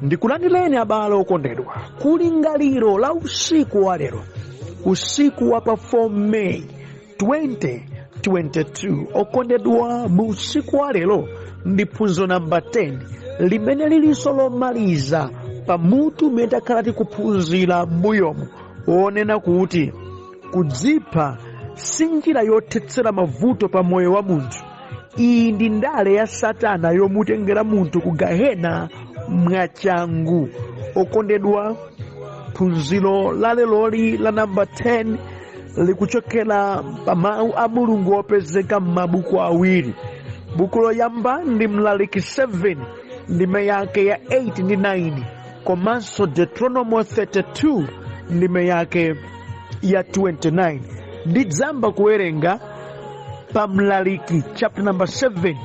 Ndikulandireni abale okondedwa ku lingaliro la usiku wa lero, usiku wa pa 4 May 2022. Okondedwa, mu usiku wa lero ndi phunziro namba 10 limene lilinso lomaliza pamutu umene takhala tikuphunzira m'mbuyomu, wonena kuti kudzipha si njira yothetsera mavuto pa moyo wa munthu. Iyi ndi ndale ya Satana yomutengera munthu ku gahena mwachangu. Okondedwa, phunziro la leloli la namba 10 likuchokera pa mawu a Mulungu opezeka m'mabuku awiri. Buku loyamba ndi Mlaliki 7 ndime yake ya 8 ndi 9, komanso Deuteronomy 32 ndime yake ya 29. Ndidzamba kuwerenga pa Mlaliki chapter number 7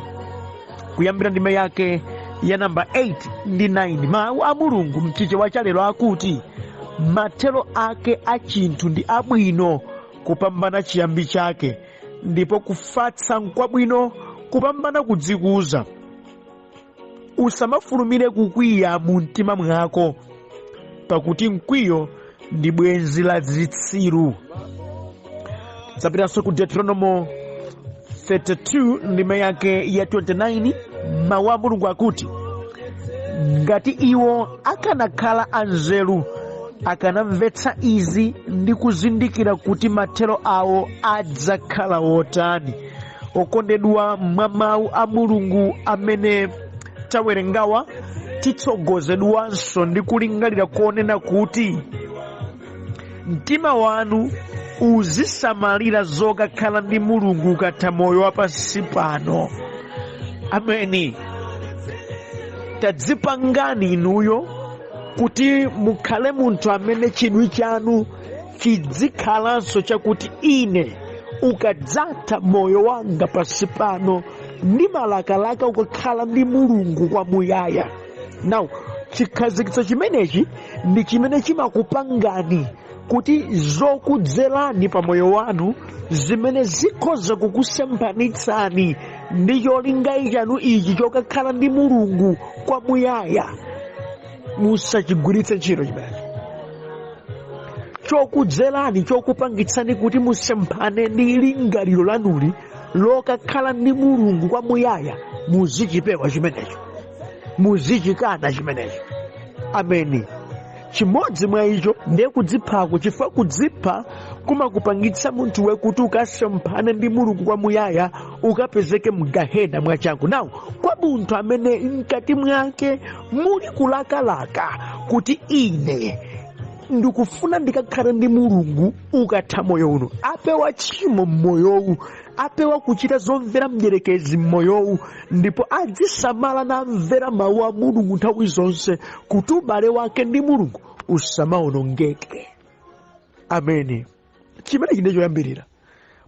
kuyambira ndime yake ya namba 8 ndi 9. Mawu a Mulungu mchichewa cha lero akuti, mathero ake a chinthu ndi abwino kupambana chiyambi chake, ndipo kufatsa n'kwabwino kupambana kudzikuza. Usamafulumire kukwiya mu mtima mwako, pakuti mkwiyo ndi bwenzi la zitsiru. Zapitanso ku Deuteronomy 32 ndime yake ya 29. Mawu a Mulungu akuti, ngati iwo akanakhala anzeru akanamvetsa izi ndi kuzindikira kuti mathero awo adzakhala wotani. Okondedwa, mwa mawu a Mulungu amene tawerengawa titsogozedwanso ndi kulingalira konena kuti mtima wanu uzisamalira zokakhala ndi Mulungu ukatha moyo wa pansi pano. Ameni. Tadzipangani inuyo kuti mukhale munthu amene chidwi chanu chidzikhalanso chakuti ine ukadzatha moyo wanga pansi pano ndi malakalaka ukakhala ndi Mulungu kwamuyaya. Now, chikhazikitso chimenechi ndi chimene chimakupangani kuti zokudzerani pa moyo wanu zimene zikhoza kukusemphanitsani ndi cholinga chanu ichi chokakhala ndi Mulungu kwamuyaya. Musachigwiritse ntchito chimenechi. Chokudzerani, chokupangitsani kuti musemphane ndi lingaliro lanuli lokakhala ndi Mulungu kwamuyaya, muzichipewa chimenecho, muzichikana chimenecho. Ameni. Chimodzi mwa icho ndiye kudziphako, chifukwa kudzipha kumakupangitsa munthu wekuti ukasemphane ndi Mulungu kwamuyaya, ukapezeke mgahena mwachangu. Nawo kwa munthu amene mkati mwake muli kulakalaka kuti ine ndikufuna ndikakhale ndi Mulungu ukatha moyo uno, apewa tchimo mmoyowu, apewa kuchita zomvera mdierekezi mmoyowu, ndipo adzisamala namvera mawu a Mulungu nthawi zonse kuti ubale wake ndi Mulungu usamawonongeke. Ameni. Chimene chine choyambirira,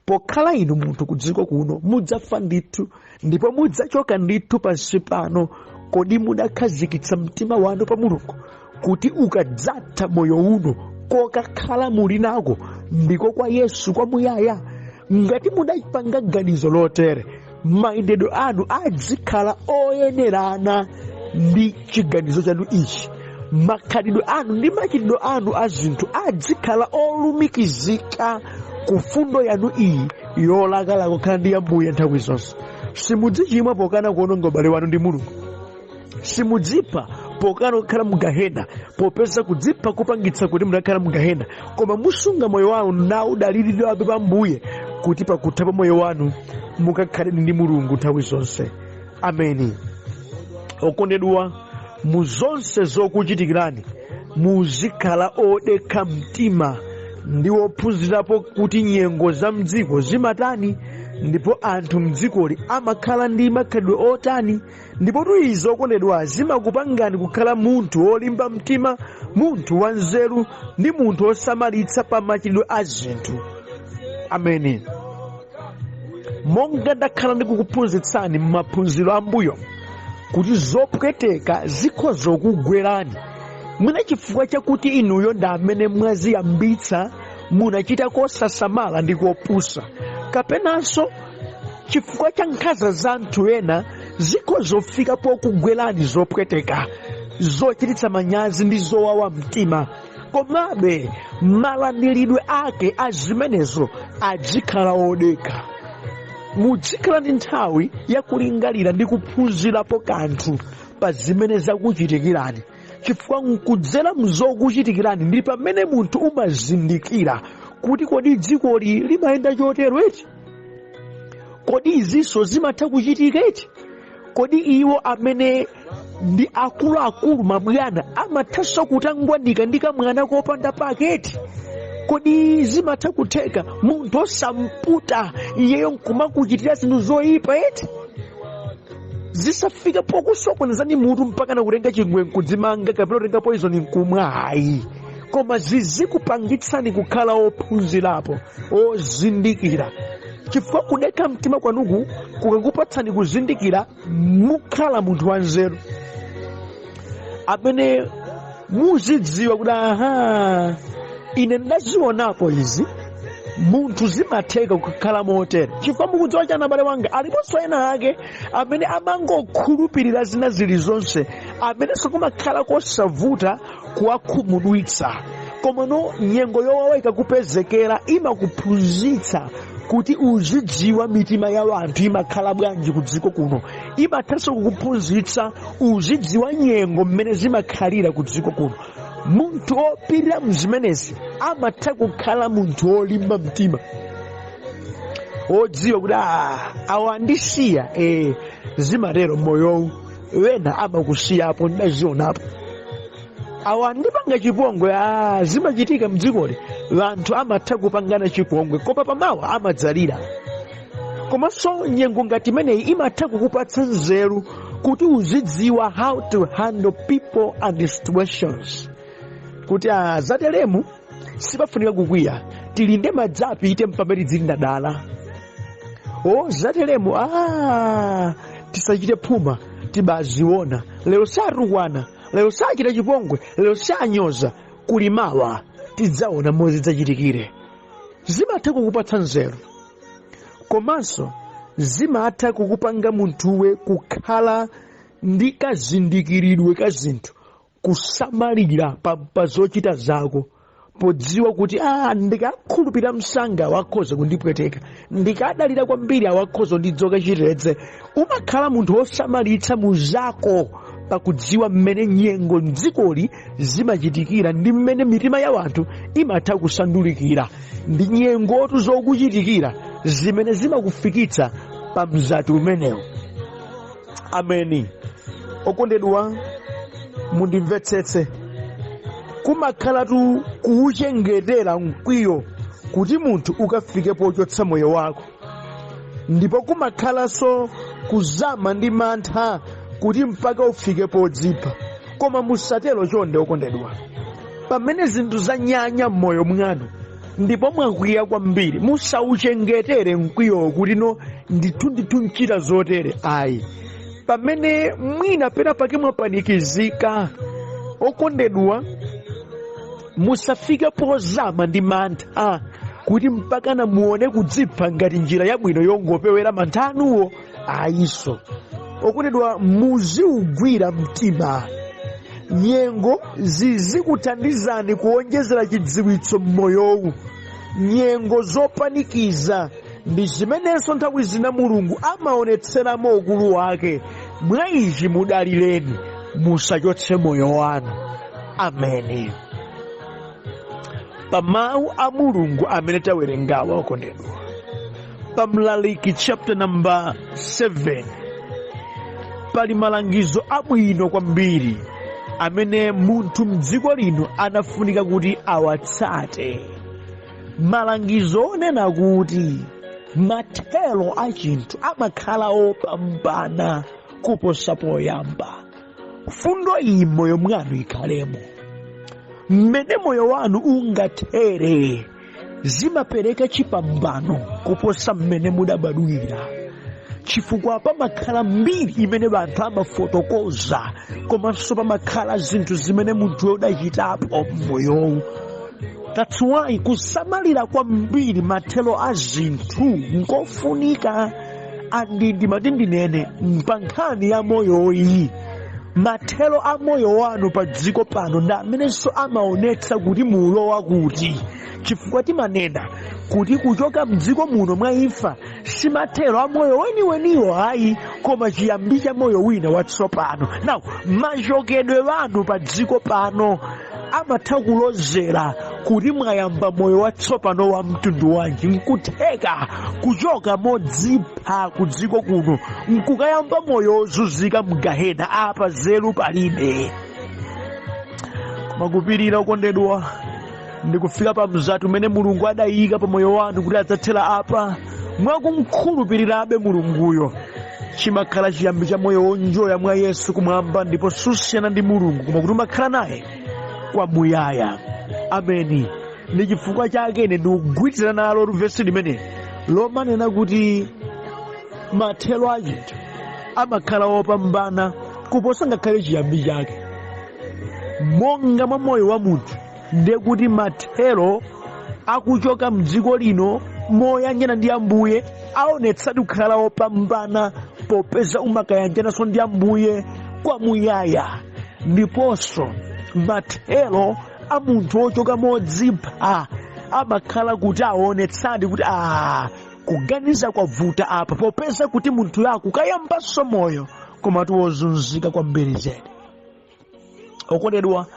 pokhala inu munthu kudziko kuno mudzafa ndithu ndipo mudzachoka ndithu pansi pano. Kodi mudakhazikitsa mtima wanu pa Mulungu kuti ukadzatha moyo uno kokakhala muli nako ndiko kwa Yesu kwamuyaya? Ngati mudapanga ganizo lotere, mayendedwe anu adzikhala oyenerana ndi chiganizo chanu ichi. Makhalidwe anu ndi machitidwe anu a zinthu adzikhala olumikizika ku fundo yanu iyi yolakalaka kukhala ndi Ambuye nthawi zonse. Simudzichimwa pokana kuononga ubale wanu ndi Mulungu. Simudzipha pokana kukhala mugahena, popeza kudzipha kupangitsa kuti mudakhala mugahena, koma musunga moyo wanu na udalirire pa Ambuye kuti pakutha pa moyo wanu mukakhale ndi Mulungu nthawi zonse. Ameni. Okondedwa, mu zonse zokuchitikirani muzikhala odekha mtima ndi wophunzirapo kuti nyengo za mdziko zimatani, ndipo anthu mdzikoli amakhala ndi makhalidwe otani, ndipo izo okondedwa zimakupangani kukhala munthu wolimba mtima, munthu wanzeru ndi munthu osamalitsa pa machitidwe a zinthu. Ameni. Monga ndakhala ndikukuphunzitsani m'maphunziro ambuyo kuti zopweteka zikhoza kukugwerani, mwina chifukwa chakuti inuyo ndi amene mwaziyambitsa munachita kosasamala ndi kopusa, kapenanso chifukwa cha nkhanza za anthu ena zikhoza kufika pokugwerani zopweteka zochititsa manyazi ndi zowawa mtima, komabe malandiridwe ake a zimenezo adzikhala odekha. Muzikhala ndi nthawi yakulingalira ndi kuphunzirapo kanthu pa zimene zakuchitikirani, chifukwa nkudzera mzokuchitikirani ndi pamene munthu umazindikira kuti kodi dzikoli limayenda chotero eti, kodi izinso zimatha kuchitika eti, kodi iwo amene ndi akuluakulu mabwana amathanso kutangwanika ndi kamwana kopanda paketi, kodi zimatha kutheka munthu osamputa iyeyo nkumakuchitira zinthu zoyipa eti. Zisafika pokusokonezani mutu mpaka nakutenga chingwe nkudzimanga kapena kutenga poison nkumwa, hayi, koma zizikupangitsani kukhala ophunzirapo, ozindikira, chifukwa kudekha mtima kwanuku kukakupatsani kuzindikira, mukhala munthu wanzeru amene muzidziwa kuti aha, ine ndazionapo izi, munthu zimatheka kukhala motere. Chifukwa mukudziwa chana abale wanga, aliponso ena ake amene amangokhulupirira zina zilizonse, amene sikumakhala kosavuta kuwakhumudwitsa, komano nyengo yowawa ikakupezekera imakuphunzitsa kuti uzidziwa mitima ya wanthu imakhala bwanji ku dziko kuno, imathanso kukuphunzitsa uzidziwa nyengo mmene zimakhalira ku dziko kuno. Munthu opirira mzimenezi amatha kukhala munthu olimba mtima, odziwa kuti awa andisiya, zimatero moyowu, wena amakusiyapo, ndazionapo. Awa andipanga chipongwe, zimachitika mdzikoli, wanthu amatha kupangana chipongwe, kopa pamawa amadzalira. Komanso nyengo ngati imeneyi imatha kukupatsa nzeru kuti uzidziwa how to handle people and situations, kuti zateremu sipafunika kukwiya, tilinde madzapi ite mpamene dzili dala. Zateremu tisachite phuma, tibaziona, lero satukwana, lero sachita chipongwe, lero sanyoza, kulimawa tidzaona mozi dzachitikire. Zimatha kukupatsa nzeru, komanso zimatha kukupanga munthuwe kukhala ndi kazindikiridwe ka zinthu, kusamalira pa zochita zako, podziwa kuti ndikakhulupirira msanga wakhoza kundipweteka, ndikadalira kwambiri awakhoza kundidzoka chiretse. Umakhala munthu osamalitsa muzako pakudziwa mmene nyengo mdzikoli zimachitikira ndi mmene mitima ya wanthu imatha kusandulikira, ndi nyengotu zokuchitikira zimene zimakufikitsa pa mzati umenewu. Ameni. Okondedwa, mundimvetsetse, kumakhala tu kuuchengetera mkwiyo kuti munthu ukafike pochotsa moyo wako, ndipo kumakhalanso kuzama ndi mantha kuti mpaka ufike podzipha. Koma musatero chonde okondedwa, pamene zinthu zanyanya m'moyo mwanu ndipo mwakwiya kwambiri, musauchengetere mkwiyo kuti no ndithu nchita zotere, ayi. Pamene mwina pena pake mwapanikizika, okondedwa, musafike pozama ndi mantha kuti mpaka namuone kudzipha ngati njira yabwino yongopewera mantha anuwo, ayiso. Okondedwa, muziugwira mtima. Nyengo zizikuthandizani kuonjezera chidziwitso m'moyowu. Nyengo zopanikiza ndi zimenenso nthawi zina Mulungu amaonetseramo ukulu wake. Mwa ichi mudalireni, musachotse moyo wanu. Ameni. Pa mawu a Mulungu amene tawerengawa, okondedwa, pa Mlaliki chapter number 7 pali malangizo abwino kwambiri amene munthu mdziko lino anafunika kuti awatsate. Malangizo onena kuti mathelo a chinthu amakhala opambana kuposa poyamba. Fundo iyi moyo mwanu ikhalemo. Mmene moyo wanu ungathere zimapereka chipambano kuposa mmene mudabadwira, chifukwa pamakhala mbiri imene banthu amafotokoza, komanso pamakhala zinthu zimene munthu udachitapo m'moyowu. That's why kusamalira kwambiri mathelo a zinthu nkofunika. Andindi ndinene mpankhani ya moyo iyi, mathero a moyo wanu pa dziko pano ndi amenenso amaonetsa kuti mulowa kuti, chifukwa timanena kuti kuchoka mdziko muno mwa imfa si mathero a moyo weniweniwo ayi, koma chiyambi cha moyo wina watsopano. Now machokedwe wanu pa dziko pano amatha kulozera kuti mwayamba moyo watsopano wa mtundu wanji. Nkutheka kuchoka modzipha ku dziko kuno nkukayamba moyo wozunzika mgahena, apa zelu palibe. Koma kupirira okondedwa ndikufika pa mzati umene Mulungu adayika pa moyo wanu kuti adzathera apa, mwakumkhulupirirabe Mulunguyo, chimakhala chiyambi cha moyo wonjoya mwa Yesu kumwamba, ndipo susiyana ndi Mulungu koma kuti umakhala naye kwamuyaya. Ameni. Ndi chifukwa chake ine ndikugwirizana nalo vesi limene lomanena kuti mathero a chinthu amakhala opambana kuposa ngakhale chiyambi chake. Monga mwa moyo wa munthu ndiye kuti mathero akuchoka mdziko lino moyanjana ndi Ambuye aonetsadi kukhala opambana, popeza umakayanjananso ndi Ambuye kwamuyaya. Ndiponso mathero a munthu ochoka modzipha amakhala kuti aonetsadi kuti kuganiza kwavuta apa, popeza kuti munthu yako kayambanso moyo koma tiwozunzika kwambiri zedi. Okondedwa,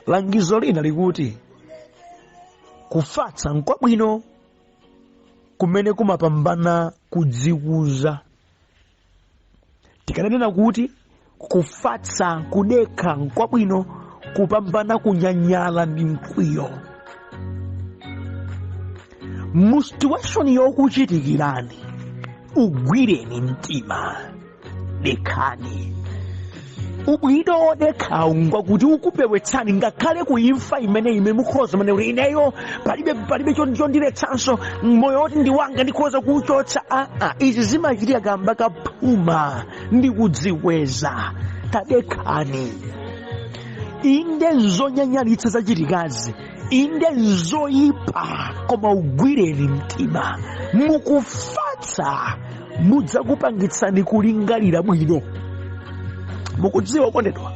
langizo lina likuti kufatsa nkwabwino kumene kumapambana kudzikuza. Tikananena kuti kufatsa kudekha nkwabwino kupambana kunyanyala ndi mkwiyo. Mu situation yokuchitikirani ugwireni mtima, dekhani. Ubwino odekhawu ngwakuti ukupewetsani ngakhale kuimfa imene mukhoza mane kuti ineyo palibe chondiretsanso moyo oti ndiwanga ndikhoza kuchotsa. Izi zimachitika kamba kaphuma ndi kudzikweza. Tadekhani. Inde nzonyanyalitsa zachitikazi, inde nzoyipa, koma ugwireni mtima. Mukufatsa mudzakupangitsani kulingalira bwino. Mukudziwa okondedwa,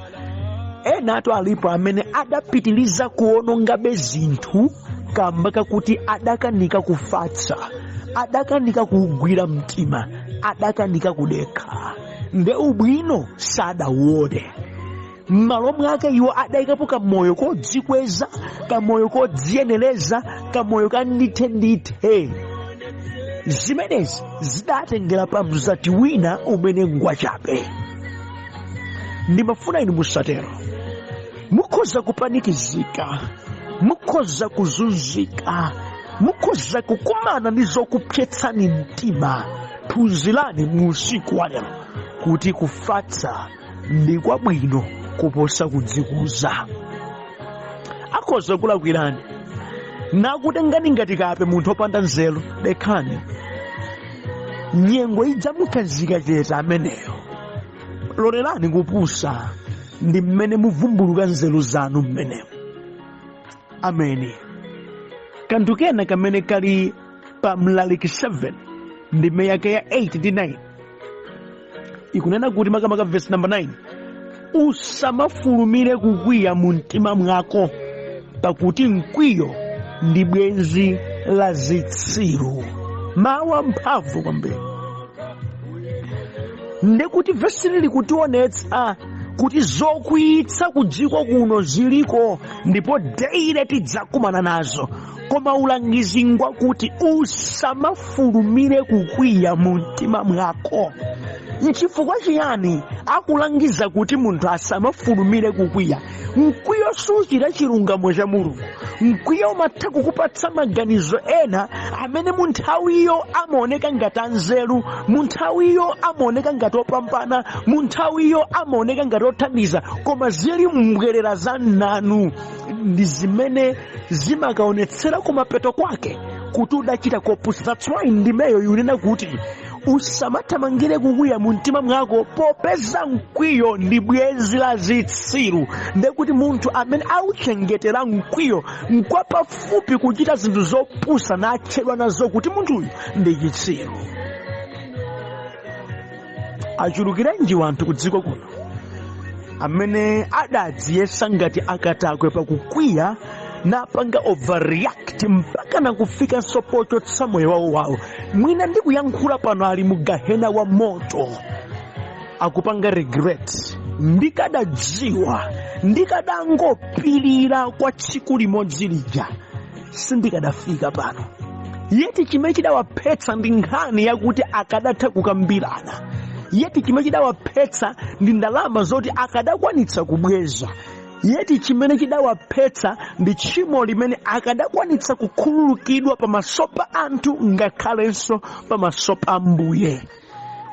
ena atu alipo amene adapitiliza kuonongabe zinthu kamba kakuti adakanika kufatsa, adakanika kugwira mtima, adakanika kudekha. Nde ubwino sadauone. M'malo mwake iwo adayikapo kamoyo kodzikweza, kamoyo kodziyenereza, kamoyo kandithe. Zimenezi zidatengera pa mzati wina umene ngwachabe. Ndimafuna inu musatero. Mukhoza kupanikizika, mukhoza kuzunzika, mukhoza kukumana ndi zokupsetsani mtima. Phunzirani mu usiku wa lero kuti kufatsa ndi kwabwino kuposa kudzikuza. Akhoza kulakwirani nakutengani ngati kape munthu opanda nzeru. Dekhani. Nyengo idzamukhazika chete ameneyo. Lorelani kupusa ndi mmene muvumbuluka nzeru zanu mmenemo. Ameni. Kanthu kena kamene kali pa Mlaliki 7 ndi meyake ya 8 ndi 9 ikunena kuti makamaka verse number 9, usamafulumire kukwiya mu mtima mwako, pakuti mkwiyo ndi bwenzi la zitsiru. Mawu amphamvu kwambiri. Ndekuti verse lili kutionetsa kuti zokwiyitsa ku dziko kuno ziliko ndipo deire tidzakumana nazo, koma ulangizi ngwakuti usamafulumire kukwiya mu mtima mwako. Nchifukwa chiyani akulangiza kuti munthu asamafulumire kukwiya? Mkwiyo suchita chilungamo cha Mulungu. Mkwiyo umatha kukupatsa maganizo ena amene munthawiyo amaoneka ngati anzeru, munthawiyo amaoneka ngati opambana, munthawiyo amaoneka ngati othandiza, koma zili mbwerera za nanu ndi zimene zimakaonetsera kumapeto kwake kuti udachita kopusa. That's why ndimeyo yunena kuti usamathamangire kukwiya mu mtima mwako, popeza mkwiyo ndi bwenzi la zitsiru. Ndekuti munthu amene auchengetera mkwiyo nkwapafupi kuchita zinthu zopusa natchedwa nazo kuti munthuyu ndi chitsiru. Achulukirenji wanthu ku dziko kuno amene adadziyesa ngati akatakwe pakukwiya napanga overreact mpaka nakufika sopochotsa moyo wawo. Mwina ndikuyankhula pano ali mu gahena wa moto akupanga regret. Ndikadadziwa, ndikadangopirira kwa tsiku limodzi lija, sindikadafika pano. Yeti chimene chidawaphetsa ndi nkhani yakuti akadatha kukambirana. Yeti chimene chidawaphetsa ndi ndalama zoti akadakwanitsa kubweza. Yeti chimene chidawaphetsa ndi tchimo limene akadakwanitsa kukhululukidwa pamaso pa anthu ngakhalenso pamaso pa Ambuye.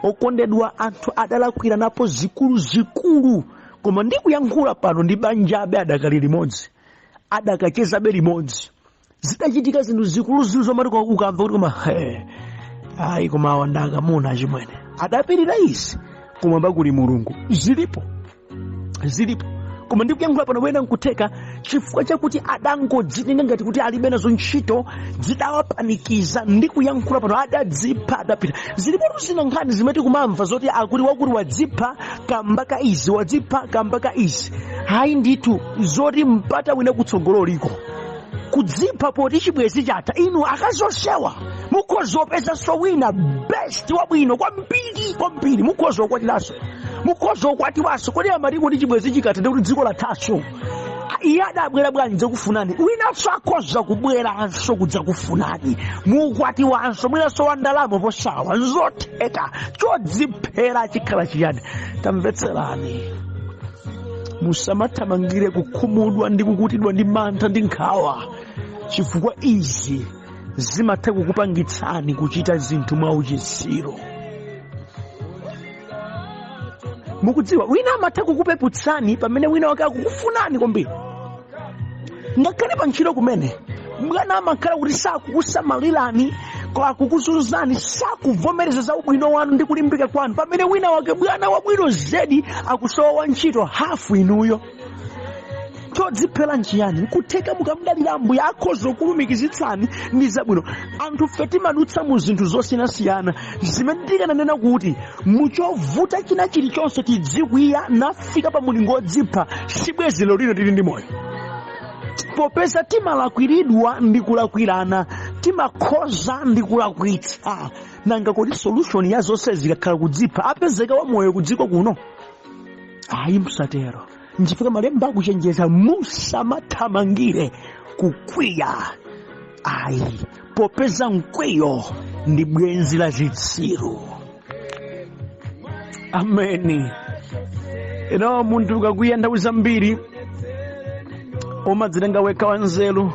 Okondedwa, anthu adalakwira napo zikuluzikulu, koma ndikuyankhula pano ndi banjabe adakali limodzi, adakachezabe limodzi. Zidachitika zinthu zikuluzikulu zomati ukamva kuti koma ayi koma awa ndakamuna chimwene adapirira izi, koma mbakuli Mulungu zilipo. Koma ndikuyankhula pano wena nkutheka chifukwa chakuti adangodzitenga ngati kuti alibe nazo ntchito zidawapanikiza. Ndikuyankhula pano adadzipha adapita. Zilipo zina nkhani zimene kumamva zoti akuti wakuti wadzipha kambaka izi, wadzipha kambaka izi. Hayi ndithu zoti mpata wina kutsogololiko kudzipha poti chibwezi chatha. Inu akazosewa mukhozopeza so wina best wabwino kwambiri mukhozokwatilaso mukhozokwatirwaso. Kodi amati kuti chibwezi chikatha kuti dziko lathaso iye adabwera bwanji kufunani, winanso akhoza kubweranso kudzakufunani mukwatiwanso mwinanso wa ndalama posawa nzotheka. Chodziphera chikhala chiyani? Tamvetserani, musamathamangire kukhumudwa ndi kukutidwa ndi mantha ndi nkhawa, chifukwa izi zimatha kukupangitsani kuchita zinthu mwauchitsiru. Mukudziwa wina amatha kukupeputsani pamene wina wake akukufunani kwambiri. Ngakhale pa ntchito kumene bwana amakhala kuti sakukusamalirani, akukuzunzani, sakuvomereza za ubwino wanu ndi kulimbika kwanu, pamene wina wake bwana wabwino zedi akusowa ntchito hafu inuyo. Chodziphera nchiyani? Nkutheka mukamdalira Ambuye akhoza kulumikizitsani ndi zabwino. Anthu fe timadutsa mu zinthu zosiyanasiyana zimene tikananena kuti muchovuta china chilichonse tidzikwiya nafika pa mulingo wodzipha, sibwezi lero tili ndi moyo. Popeza timalakwiridwa ndi kulakwirana, timakhoza ndi kulakwitsa. Nanga kodi solution ya zonse zikakhala kudzipha apezeka wa moyo kudziko kuno? Ayi, msatero. Nchifukwa malemba akuchenjeza musamathamangire kukwiya. Ayi, popeza mkwiyo ndi bwenzi la zitsiru. Ameni. Munthu ukakwiya nthawi zambiri umadzitenga wekha wanzeru,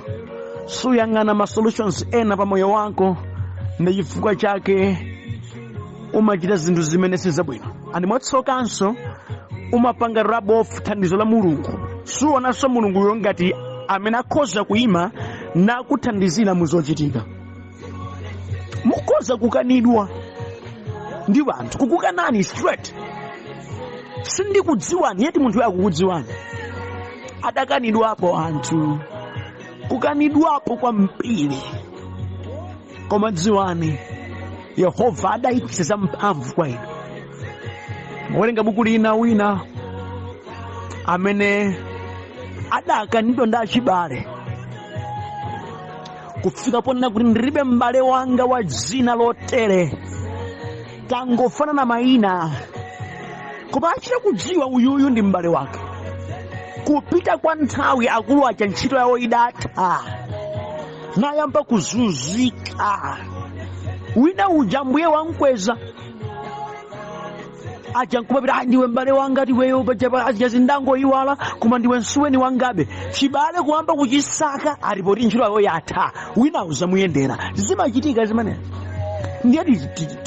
suyang'ana ma solutions ena pa moyo wako, ndi chifukwa chake umachita zinthu zimene sizabwino. Mwatsokanso umapanga rub off thandizo la Mulungu. Suonanso Mulunguyo ngati amene akhoza kuyima nakuthandizira mu zochitika. Mukhoza kukanidwa ndi anthu, kukukanani straight, sindikudziwani, yeti munthu akukudziwani. Adakanidwapo anthu, kukanidwapo kwambiri, koma dziwani Yehova adayipitsa mphamvu kwa inu. Mwerenga buku lina wina amene adakanidwa ndi achibale kufika ponena kuti ndilibe m'bale wanga wa dzina lotere, tangofanana mayina, koma achita kudziwa uyuyu ndi m'bale wake. Kupita kwa nthawi akulu acha ntchito yawo idatha, nayamba kuzunzika. Wina uja Ambuye wamkweza acha nkupapita, ndiwe m'bale wanga tiweyo azindango iwala, koma ndiwe nsuweni wangabe. Chibale kuyamba kuchisaka alipoti ntchito yawo yatha, wina uzamuyendera. Zimachitika zimene. Ndiye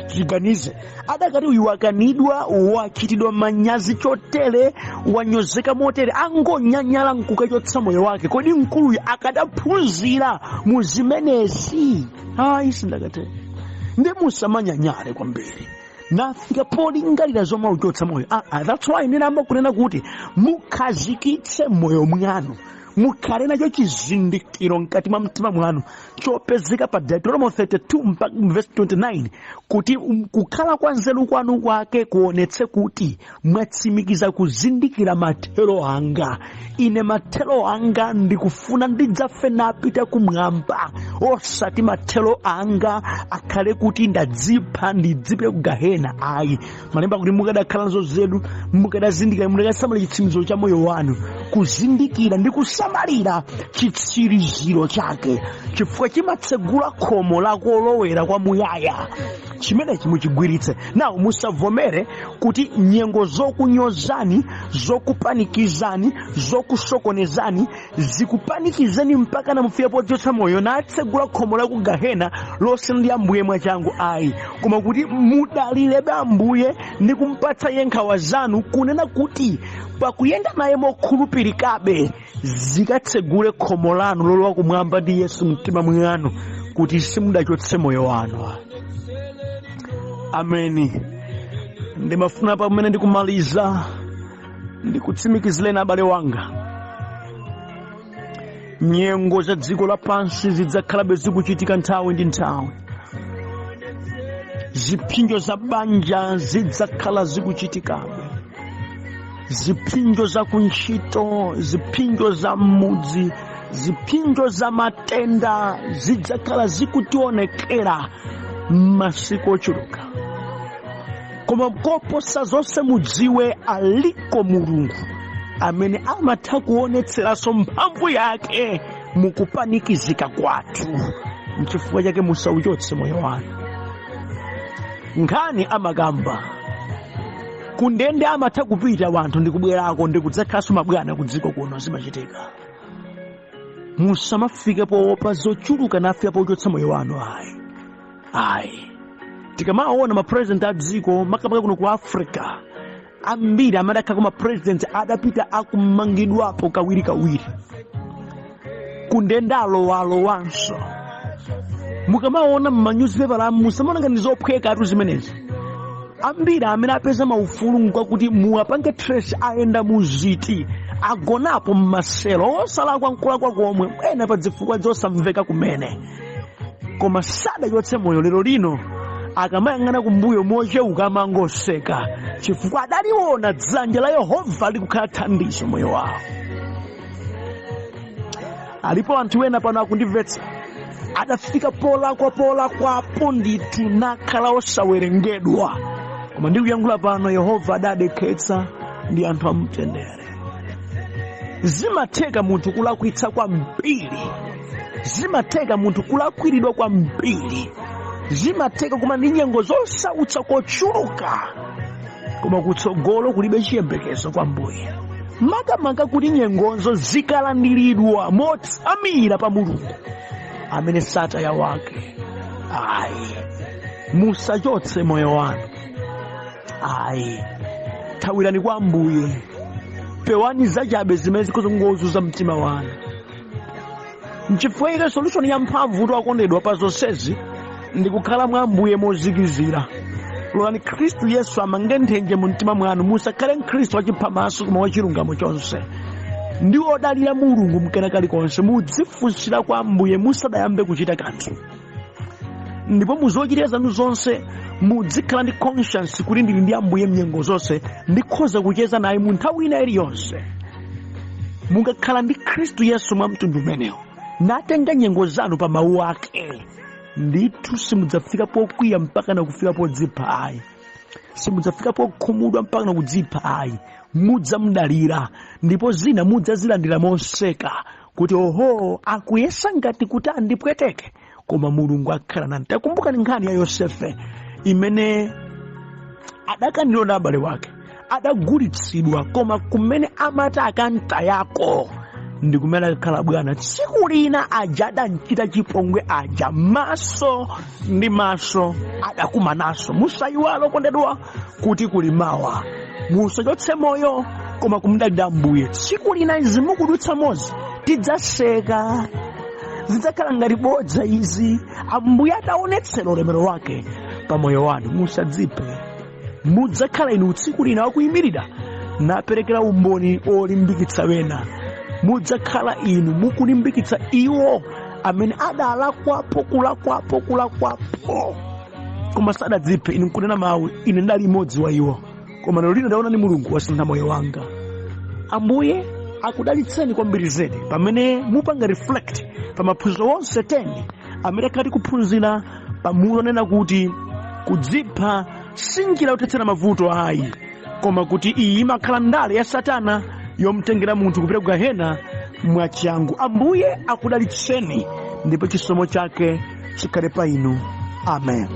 tiganize, adakati uyu wakanidwa, wachitidwa manyazi chotere, wanyozeka motere, angonyanyala nkukachotsa moyo wake. Kodi mkuluyu akadaphunzira mu zimenezi? Ayi, sindakatero. Ndi musamanyanyale kwambiri nafika polingalira zomwe uchotsa moyo. That's why ndinamba kunena kuti mukhazikitse moyo mwanu mukhale nacho chizindikiro mkati mwa mtima mwanu chopezeka pa Deuteronomy 32 mpaka verse 29 kuti kukhala kwa nzeru kwanu kwake kuonetse kuti mwatsimikiza kuzindikira mathero anga. Ine mathero anga ndikufuna ndidzafe napita kumwamba, osati mathero anga akhale kuti ndadzipha ndidzipite ku Gahena. Ayi, malemba kuti mukadakhala nazo zedu, mukadazindikira, mukadasamala chitsimikizo cha moyo wanu, kuzindikira ndi kusamalira chitsiriziro chake, chifukwa chimatsegula khomo la kolowera kwa muyaya. Chimenechi muchigwiritse. Nawo musavomere kuti nyengo zokunyozani, zokupanikizani, zokusokonezani zikupanikizeni mpaka na mufike podzotsa moyo natsegula khomo la ku Gahena lonse ndi Ambuye mwachangu. Ayi, koma kuti mudalirebe Ambuye ndi kumpatsa yenkhawa zanu, kunena kuti pakuyenda naye mokhulupirikabe zikatsegule khomo lanu lolowa kumwamba ndi Yesu mtima mwanu, kuti simudachotse moyo wanu. Ameni. Ndimafuna pamene ndikumaliza ndikutsimikizireni abale wanga, nyengo za dziko lapansi zidzakhalabe zikuchitika nthawi ndi nthawi. Ziphinjo za banja zidzakhala zikuchitikabe, ziphinjo za kuntchito, ziphinjo za mudzi, ziphinjo za matenda zidzakhala zikutionekera masiku ochuluka. Koma koposa zonse mudziwe aliko Mulungu amene amatha kuonetseranso mphamvu yake mukupanikizika kwathu. N'chifukwa chake musauchotse moyo wanu. Nkhani amakamba kundende amatha kupita wanthu ndi kubwerako ndi kudzakhalanso mabwana ku dziko kuno zimachitika. Musamafike poopa zochuluka nafika pochotsa moyo wanu. Ayi. Tikamaona mapresident a dziko makamaka kuno ku Africa ambiri amadakhala kuma president adapita akumangidwapo kawiri kundende alowanso. Mukamaona m'manyuzipepala musamaona ngati zophweka atu zimenezi. Ambiri amene apeza maufulu nkwakuti muwapange trace ayenda muziti agonapo mmaselo osalakwa nkulakwa komwe ena pa zifukwa zosamveka kumene, koma sadachotse moyo. Lero lino akamayang'ana kumbuyo mocheuka amangoseka chifukwa adaliona dzanja la Yehova likukhala thandizo moyo wawo. Alipo anthu ena pano akundimvetsa adafika polakwapo ndithu nakhala osawerengedwa, koma ndikuyankhula pano Yehova adadekhetsa ndi anthu amtendere. Zimatheka munthu kulakwitsa kwambiri, zimatheka munthu kulakwiridwa kwambiri, zimatheka koma ndi nyengo zosautsa kochuluka, koma kutsogolo kulibe chiyembekezo kwa Ambuye. Makamaka kuti nyengozo zikalandiridwa motsamira pa Mulungu amene sataya wake. Ayi, musachotse moyo wanu. Ayi, thawirani kwa Ambuye. Pewani zachabe zimene zikuzunguza mtima wanu. N'chifukwa ike solution ya mphamvu kuti wakondedwa pa zonsezi ndikukhala mwa Ambuye mozikizira. Lolani Khristu Yesu amange nthenje mu mtima mwanu. Musakhale Mkhristu wachiphamaso koma wachilungamo chonse. Ndi odalira Mulungu mkena kalikonse. Mudzifunsira kwa Ambuye musadayambe kuchita kanthu. Ndipo muzochitira zanu zonse mudzikhala ndi conscience kuti ndili ndi Ambuye mnyengo zonse, ndikhoza kucheza naye mu nthawi ina iliyonse. Mungakhala ndi Khristu Yesu mwa mtundu umenewo natenga nyengo zanu pa mawu ake, ndithu simudzafika pokwiya mpaka na kufika podzipha. Ayi, simudzafika pokhumudwa mpaka na kudzipha. Ayi, mudzamudalira ndipo zina mudzazilandira moseka kuti oho akuyesa ngati kuti andipweteke, koma Mulungu akhala nanu. Takumbukani nkhani ya Yosefe imene adakanidwa ndi abale wake, adagulitsidwa, koma kumene amati akantayako ndi kumene akakhala bwana. Tsiku lina aja adanchita chipongwe aja maso ndi maso adakumanaso. Musayiwale okondedwa kuti kuli mawa. Musachotse moyo koma kumudalira Ambuye. Tsiku lina izi mukudutsa mozi tidzaseka, zidzakhala ngati bodza izi. Ambuye adaonetsera ulemerero wake pa moyo wanu. Musadziphe. Mudzakhala inu tsiku lina wakuyimirira naperekera umboni olimbikitsa wena mudzakhala inu mukulimbikitsa iwo amene adalakwapo kulakwapo koma sadadziphe. Inu nkunena mawu, ine ndali imodzi wa iwo, koma lero lino ndaona ni Mulungu wasintha moyo wanga. Ambuye akudalitseni kwambiri zedi pamene mupanga reflect pa maphunziro onse 10 amene akati kuphunzira pamulo nena kuti kudzipha sinjira yotetsera mavuto ayi, koma kuti iyi imakhala ndale ya Satana yomtengera munthu kupita ku gehena mwachangu. Ambuye akudalitseni ndipo chisomo chake chikhale pa inu. Amen.